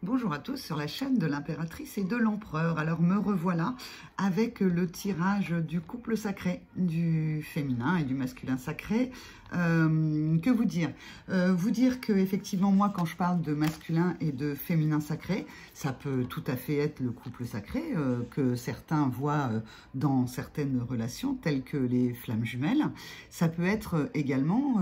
Bonjour à tous sur la chaîne de l'impératrice et de l'empereur. Alors me revoilà avec le tirage du couple sacré, du féminin et du masculin sacré. Que vous dire? Vous dire que effectivement moi quand je parle de masculin et de féminin sacré, ça peut tout à fait être le couple sacré que certains voient dans certaines relations telles que les flammes jumelles. Ça peut être également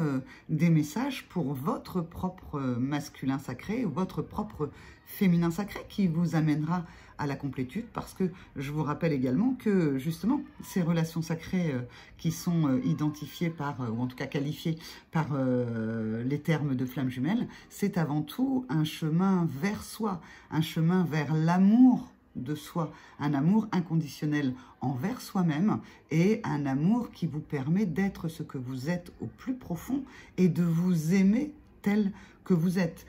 des messages pour votre propre masculin sacré, votre propre féminin sacré qui vous amènera à la complétude, parce que je vous rappelle également que justement ces relations sacrées qui sont identifiées par, ou en tout cas qualifiées par les termes de flammes jumelles, c'est avant tout un chemin vers soi, un chemin vers l'amour de soi, un amour inconditionnel envers soi-même et un amour qui vous permet d'être ce que vous êtes au plus profond et de vous aimer tel que vous êtes.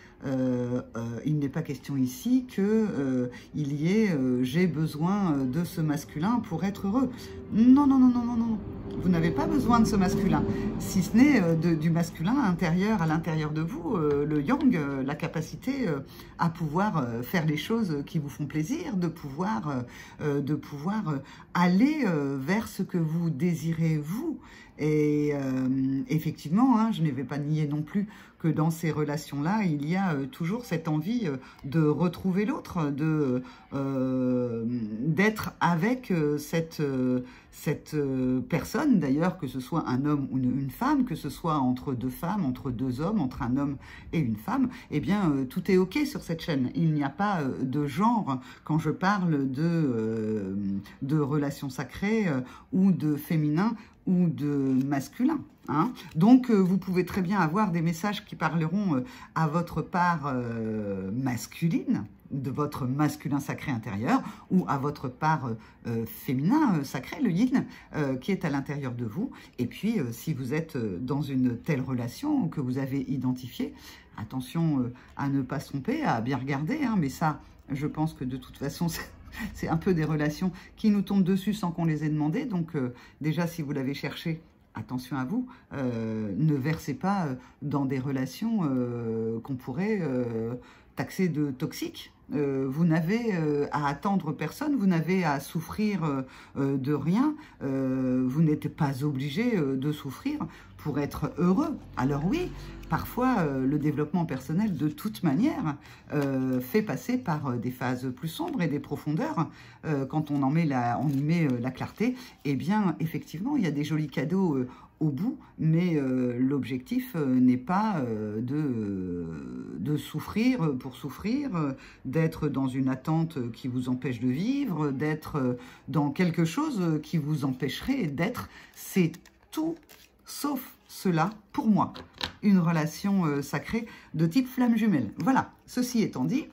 Il n'est pas question ici qu'il y ait j'ai besoin de ce masculin pour être heureux. Non, non, non, non, non, non. Vous n'avez pas besoin de ce masculin, si ce n'est du masculin intérieur à l'intérieur de vous, le yang, la capacité à pouvoir faire les choses qui vous font plaisir, de pouvoir aller vers ce que vous désirez vous. Et effectivement, hein, je ne vais pas nier non plus que dans ces relations-là, il y a toujours cette envie de retrouver l'autre, d'être avec cette personne, d'ailleurs, que ce soit un homme ou une femme, que ce soit entre deux femmes, entre deux hommes, entre un homme et une femme, eh bien, tout est OK sur cette chaîne. Il n'y a pas de genre quand je parle de relations sacrées ou de féminin ou de masculin. Hein. Donc, vous pouvez très bien avoir des messages qui parleront à votre part masculine, de votre masculin sacré intérieur, ou à votre part féminin sacré, le yin, qui est à l'intérieur de vous. Et puis, si vous êtes dans une telle relation que vous avez identifiée, attention à ne pas se tromper, à bien regarder, hein, mais ça, je pense que de toute façon, c'est un peu des relations qui nous tombent dessus sans qu'on les ait demandées. Donc déjà, si vous l'avez cherché, attention à vous, ne versez pas dans des relations qu'on pourrait taxer de toxiques. Vous n'avez à attendre personne, vous n'avez à souffrir de rien, vous n'êtes pas obligé de souffrir pour être heureux. Alors oui, parfois le développement personnel de toute manière fait passer par des phases plus sombres et des profondeurs. Quand on y met la clarté, eh bien effectivement il y a des jolis cadeaux au bout, mais l'objectif n'est pas de souffrir pour souffrir, d'être dans une attente qui vous empêche de vivre, d'être dans quelque chose qui vous empêcherait d'être. C'est tout sauf cela, pour moi, une relation sacrée de type flamme jumelle. Voilà, ceci étant dit,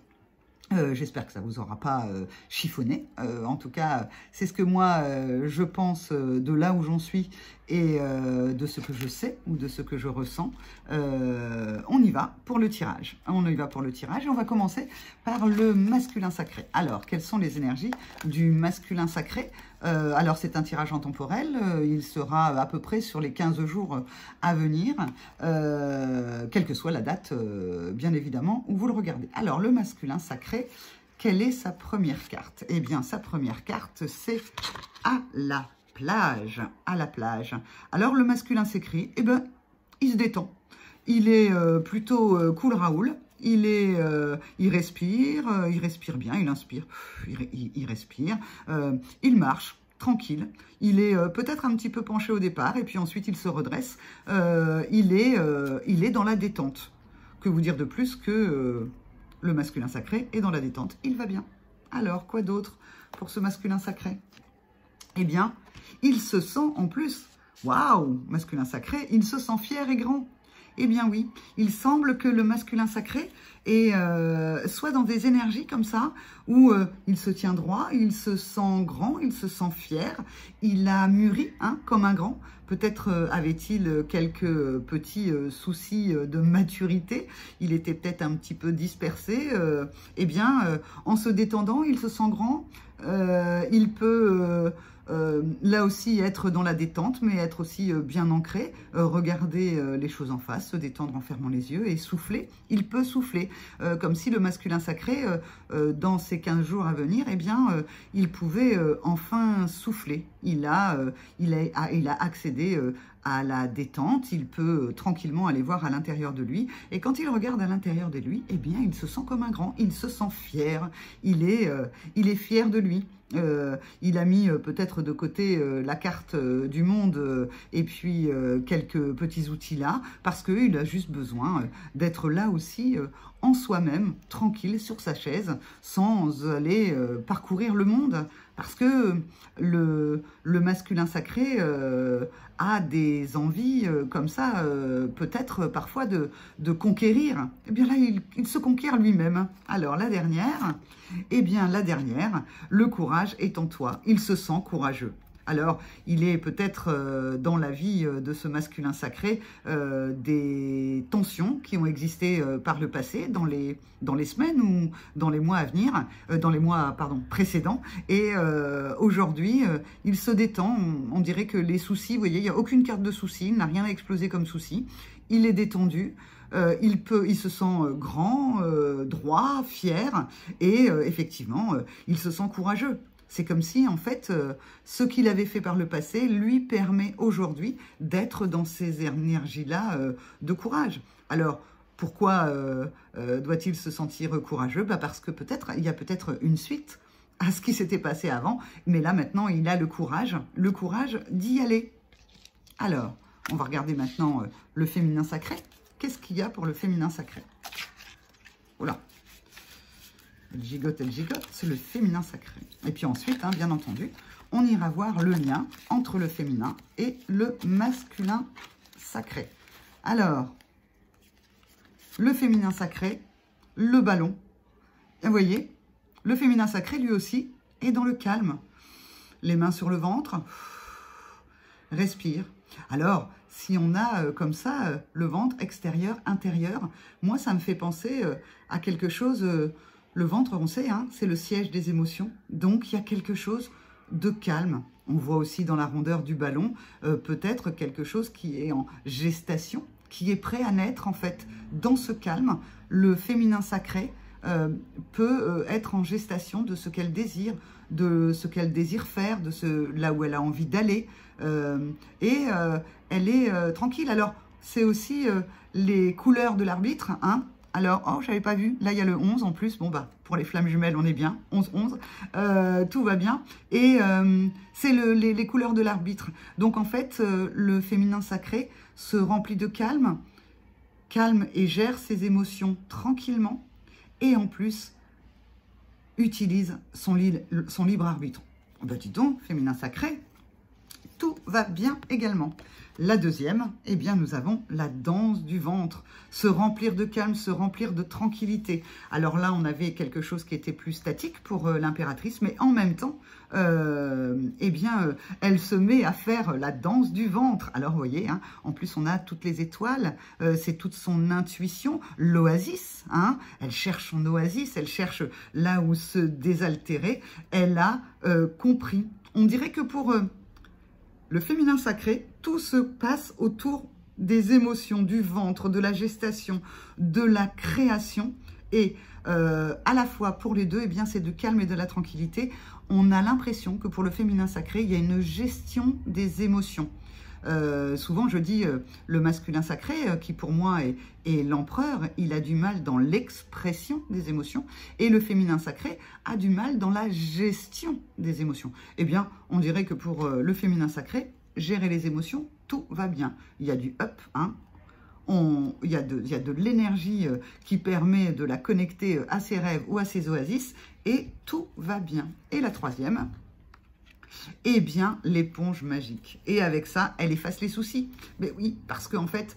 j'espère que ça ne vous aura pas chiffonné. En tout cas, c'est ce que moi, je pense de là où j'en suis et de ce que je sais ou de ce que je ressens. On y va pour le tirage. On y va pour le tirage et on va commencer par le masculin sacré. Alors, quelles sont les énergies du masculin sacré? Alors, c'est un tirage intemporel. Il sera à peu près sur les 15 jours à venir, quelle que soit la date, bien évidemment, où vous le regardez. Alors, le masculin sacré, quelle est sa première carte? Eh bien, sa première carte, c'est à la plage. À la plage. Alors, le masculin s'écrit, eh ben, il se détend. Il est plutôt cool Raoul. Il respire bien, il inspire, il respire, il marche tranquille, il est peut-être un petit peu penché au départ et puis ensuite il se redresse, il est dans la détente. Que vous dire de plus que le masculin sacré est dans la détente, il va bien. Alors, quoi d'autre pour ce masculin sacré? Eh bien, il se sent en plus, waouh, masculin sacré, il se sent fier et grand. Eh bien oui, il semble que le masculin sacré soit dans des énergies comme ça, où il se tient droit, il se sent grand, il se sent fier, il a mûri hein, comme un grand. Peut-être avait-il quelques petits soucis de maturité, il était peut-être un petit peu dispersé. Eh bien, en se détendant, il se sent grand, il peut là aussi, être dans la détente, mais être aussi bien ancré, regarder les choses en face, se détendre en fermant les yeux et souffler. Il peut souffler, comme si le masculin sacré, dans ces 15 jours à venir, eh bien, il pouvait enfin souffler. Il a accédé à la détente, il peut tranquillement aller voir à l'intérieur de lui. Et quand il regarde à l'intérieur de lui, eh bien, il se sent comme un grand, il se sent fier, il est fier de lui. Il a mis peut-être de côté la carte du monde et puis quelques petits outils là, parce qu'il a juste besoin d'être là aussi en soi-même, tranquille sur sa chaise, sans aller parcourir le monde. Parce que le masculin sacré a des envies comme ça, peut-être parfois de conquérir. Eh bien là, il se conquiert lui-même. Alors la dernière, eh bien la dernière, le courage est en toi. Il se sent courageux. Alors, il est peut-être dans la vie de ce masculin sacré des tensions qui ont existé par le passé, dans les semaines ou dans les mois à venir, dans les mois précédents. Et aujourd'hui, il se détend. On dirait que les soucis, vous voyez, il n'y a aucune carte de soucis, il n'a rien à exploser comme souci. Il est détendu. Il se sent grand, droit, fier et effectivement, il se sent courageux. C'est comme si, en fait, ce qu'il avait fait par le passé lui permet aujourd'hui d'être dans ces énergies-là de courage. Alors, pourquoi doit-il se sentir courageux? Parce que il y a peut-être une suite à ce qui s'était passé avant, mais là, maintenant, il a le courage d'y aller. Alors, on va regarder maintenant le féminin sacré. Qu'est-ce qu'il y a pour le féminin sacré? Voilà. Elle gigote, c'est le féminin sacré. Et puis ensuite, hein, bien entendu, on ira voir le lien entre le féminin et le masculin sacré. Alors, le féminin sacré, le ballon. Et vous voyez, le féminin sacré, lui aussi, est dans le calme. Les mains sur le ventre, respire. Alors, si on a comme ça le ventre extérieur, intérieur, moi, ça me fait penser à quelque chose... Le ventre, on sait, hein, c'est le siège des émotions. Donc, il y a quelque chose de calme. On voit aussi dans la rondeur du ballon, peut-être quelque chose qui est en gestation, qui est prêt à naître, en fait. Dans ce calme, le féminin sacré peut être en gestation de ce qu'elle désire, de ce qu'elle désire faire, là où elle a envie d'aller. Et elle est tranquille. Alors, c'est aussi les couleurs de l'arbitre, hein. Alors, oh, je n'avais pas vu. Là, il y a le 11 en plus. Bon, bah, pour les flammes jumelles, on est bien. 11-11. Tout va bien. Et c'est les couleurs de l'arbitre. Donc, en fait, le féminin sacré se remplit de calme et gère ses émotions tranquillement. Et en plus, utilise son libre arbitre. Oh, bah, dis donc, féminin sacré, tout va bien également. La deuxième, eh bien, nous avons la danse du ventre. Se remplir de calme, se remplir de tranquillité. Alors là, on avait quelque chose qui était plus statique pour l'impératrice, mais en même temps, eh bien, elle se met à faire la danse du ventre. Alors, vous voyez, hein, en plus, on a toutes les étoiles, c'est toute son intuition, l'oasis. Hein, elle cherche son oasis, elle cherche là où se désaltérer. Elle a compris. On dirait que pour... le féminin sacré, tout se passe autour des émotions, du ventre, de la gestation, de la création. Et à la fois pour les deux, eh bien, c'est du calme et de la tranquillité. On a l'impression que pour le féminin sacré, il y a une gestion des émotions. Souvent, je dis le masculin sacré, qui pour moi est l'empereur, il a du mal dans l'expression des émotions, et le féminin sacré a du mal dans la gestion des émotions. Eh bien, on dirait que pour le féminin sacré, gérer les émotions, tout va bien. Il y a du up, hein. Il y a de l'énergie qui permet de la connecter à ses rêves ou à ses oasis, et tout va bien. Et la troisième, eh bien, l'éponge magique. Et avec ça, elle efface les soucis. Mais oui, parce qu'en fait,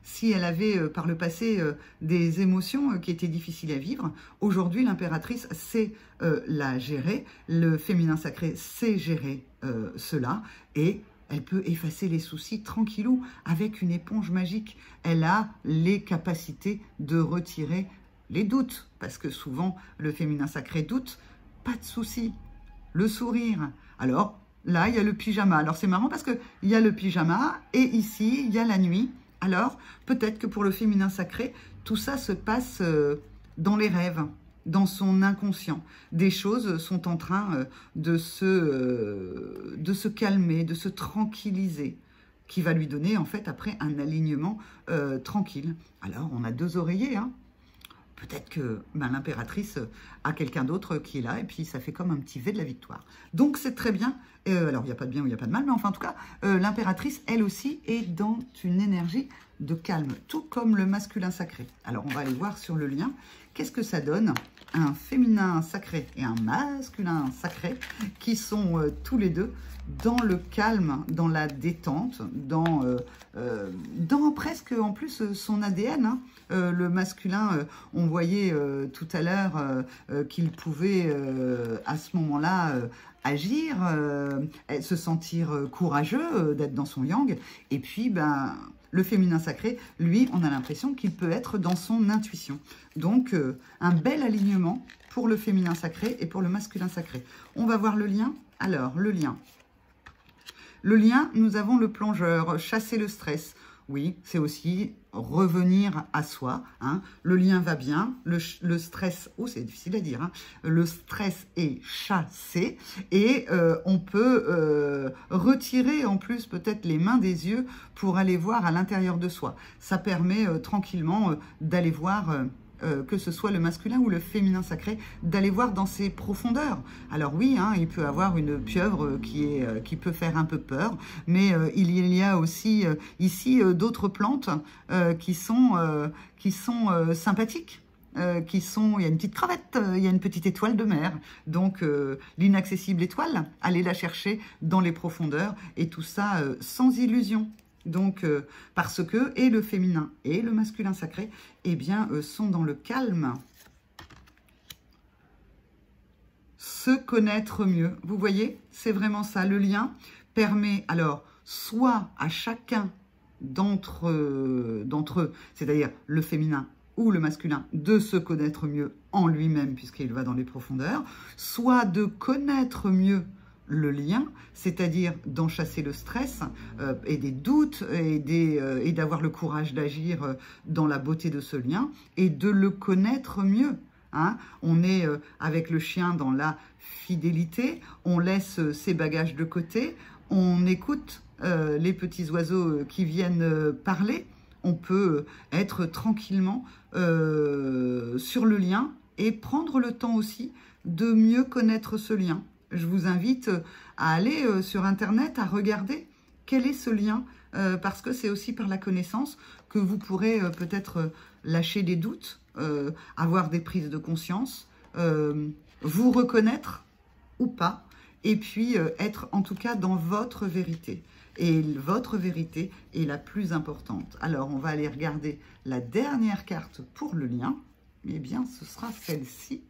si elle avait par le passé des émotions qui étaient difficiles à vivre, aujourd'hui, l'impératrice sait la gérer, le féminin sacré sait gérer cela, et elle peut effacer les soucis tranquillou avec une éponge magique. Elle a les capacités de retirer les doutes, parce que souvent, le féminin sacré doute, pas de soucis. Le sourire. Alors, là, il y a le pyjama. Alors, c'est marrant parce qu'il y a le pyjama et ici, il y a la nuit. Alors, peut-être que pour le féminin sacré, tout ça se passe dans les rêves, dans son inconscient. Des choses sont en train de se calmer, de se tranquilliser, qui va lui donner, en fait, après, un alignement tranquille. Alors, on a 2 oreillers, hein. Peut-être que l'impératrice a quelqu'un d'autre qui est là, et puis ça fait comme un petit V de la victoire. Donc, c'est très bien. Alors, il n'y a pas de bien ou il n'y a pas de mal, mais enfin, en tout cas, l'impératrice, elle aussi, est dans une énergie de calme, tout comme le masculin sacré. Alors, on va aller voir sur le lien. Qu'est-ce que ça donne? Un féminin sacré et un masculin sacré qui sont tous les deux dans le calme, dans la détente, dans presque en plus son ADN. Hein. Le masculin, on voyait tout à l'heure qu'il pouvait à ce moment-là agir, se sentir courageux d'être dans son yang. Et puis, le féminin sacré, lui, on a l'impression qu'il peut être dans son intuition. Donc, un bel alignement pour le féminin sacré et pour le masculin sacré. On va voir le lien. Alors, le lien. Le lien, nous avons le plongeur, chasser le stress. Oui, c'est aussi revenir à soi. Hein. Le lien va bien, le stress, c'est difficile à dire, hein. Le stress est chassé et on peut retirer en plus peut-être les mains des yeux pour aller voir à l'intérieur de soi. Ça permet tranquillement d'aller voir... que ce soit le masculin ou le féminin sacré, d'aller voir dans ses profondeurs. Alors oui, hein, il peut avoir une pieuvre qui peut faire un peu peur, mais il y a aussi ici d'autres plantes qui sont sympathiques. Il y a une petite crevette, il y a une petite étoile de mer. Donc, l'inaccessible étoile, allez la chercher dans les profondeurs et tout ça sans illusion. Donc, parce que et le féminin et le masculin sacré, eh bien, sont dans le calme. Se connaître mieux. Vous voyez, c'est vraiment ça. Le lien permet, alors, soit à chacun d'entre eux, c'est-à-dire le féminin ou le masculin, de se connaître mieux en lui-même, puisqu'il va dans les profondeurs, soit de connaître mieux le lien, c'est-à-dire d'en chasser le stress et des doutes et d'avoir le courage d'agir dans la beauté de ce lien et de le connaître mieux. Hein. On est avec le chien dans la fidélité, on laisse ses bagages de côté, on écoute les petits oiseaux qui viennent parler, on peut être tranquillement sur le lien et prendre le temps aussi de mieux connaître ce lien. Je vous invite à aller sur Internet, à regarder quel est ce lien, parce que c'est aussi par la connaissance que vous pourrez peut-être lâcher des doutes, avoir des prises de conscience, vous reconnaître ou pas, et puis être en tout cas dans votre vérité. Et votre vérité est la plus importante. Alors, on va aller regarder la dernière carte pour le lien. Eh bien, ce sera celle-ci.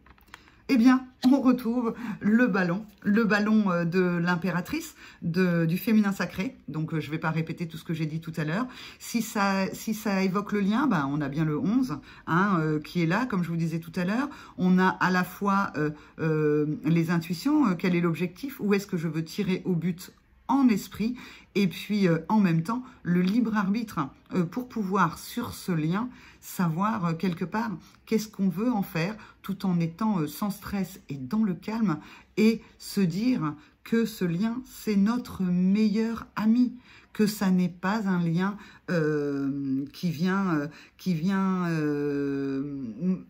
Eh bien, on retrouve le ballon de l'impératrice, du féminin sacré. Donc, je ne vais pas répéter tout ce que j'ai dit tout à l'heure. Si ça évoque le lien, on a bien le 11 hein, qui est là, comme je vous disais tout à l'heure. On a à la fois les intuitions, quel est l'objectif, où est-ce que je veux tirer au but en esprit, et puis en même temps le libre arbitre pour pouvoir sur ce lien savoir quelque part qu'est-ce qu'on veut en faire tout en étant sans stress et dans le calme et se dire que ce lien c'est notre meilleur ami, que ça n'est pas un lien qui vient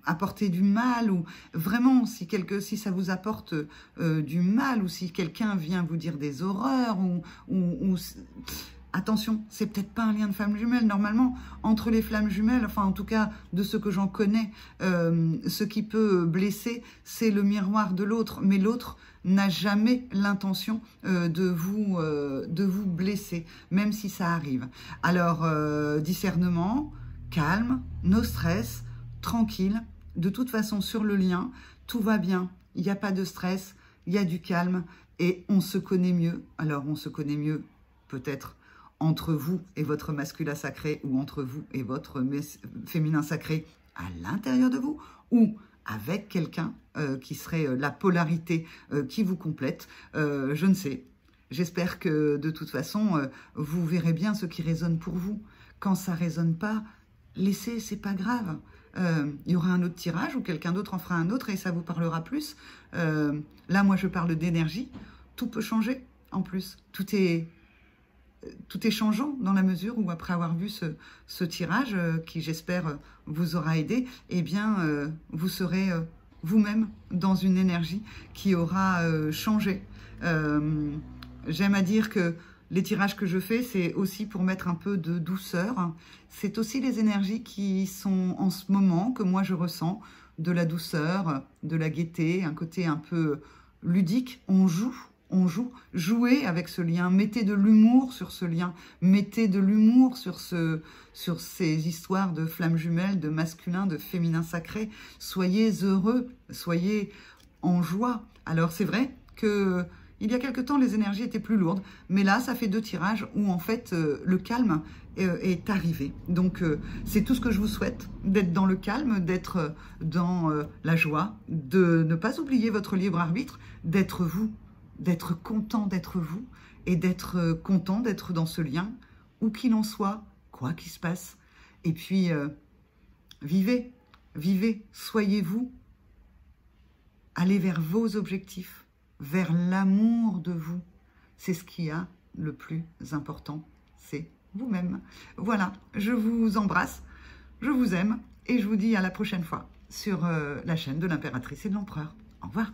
apporter du mal, ou vraiment si ça vous apporte du mal, ou si quelqu'un vient vous dire des horreurs, ou attention, c'est peut-être pas un lien de flamme jumelle. Normalement, entre les flammes jumelles, enfin en tout cas de ce que j'en connais, ce qui peut blesser, c'est le miroir de l'autre, mais l'autre n'a jamais l'intention de vous blesser, même si ça arrive. Alors, discernement, calme, no stress, tranquille. De toute façon, sur le lien, tout va bien. Il n'y a pas de stress, il y a du calme et on se connaît mieux. Alors, on se connaît mieux peut-être entre vous et votre masculin sacré, ou entre vous et votre féminin sacré à l'intérieur de vous, ou avec quelqu'un qui serait la polarité qui vous complète. Je ne sais. J'espère que de toute façon, vous verrez bien ce qui résonne pour vous. Quand ça résonne pas, laissez, c'est pas grave. Il y aura un autre tirage ou quelqu'un d'autre en fera un autre et ça vous parlera plus. Là, moi, je parle d'énergie. Tout peut changer en plus. Tout est changeant dans la mesure où, après avoir vu ce tirage, qui j'espère vous aura aidé, eh bien, vous serez vous-même dans une énergie qui aura changé. J'aime à dire que les tirages que je fais, c'est aussi pour mettre un peu de douceur. C'est aussi les énergies qui sont en ce moment, que moi je ressens, de la douceur, de la gaieté, un côté un peu ludique. On joue. Jouez avec ce lien, mettez de l'humour sur ce lien, mettez de l'humour sur ces histoires de flammes jumelles, de masculin, de féminin sacré. Soyez heureux, soyez en joie. Alors c'est vrai que il y a quelque temps, les énergies étaient plus lourdes, mais là, ça fait 2 tirages où, en fait, le calme est arrivé. Donc, c'est tout ce que je vous souhaite, d'être dans le calme, d'être dans la joie, de ne pas oublier votre libre arbitre, d'être vous, d'être content d'être vous, et d'être content d'être dans ce lien, où qu'il en soit, quoi qu'il se passe. Et puis, vivez, soyez vous, allez vers vos objectifs, vers l'amour de vous. C'est ce qui a le plus important, c'est vous-même. Voilà, je vous embrasse, je vous aime et je vous dis à la prochaine fois sur la chaîne de l'impératrice et de l'empereur. Au revoir.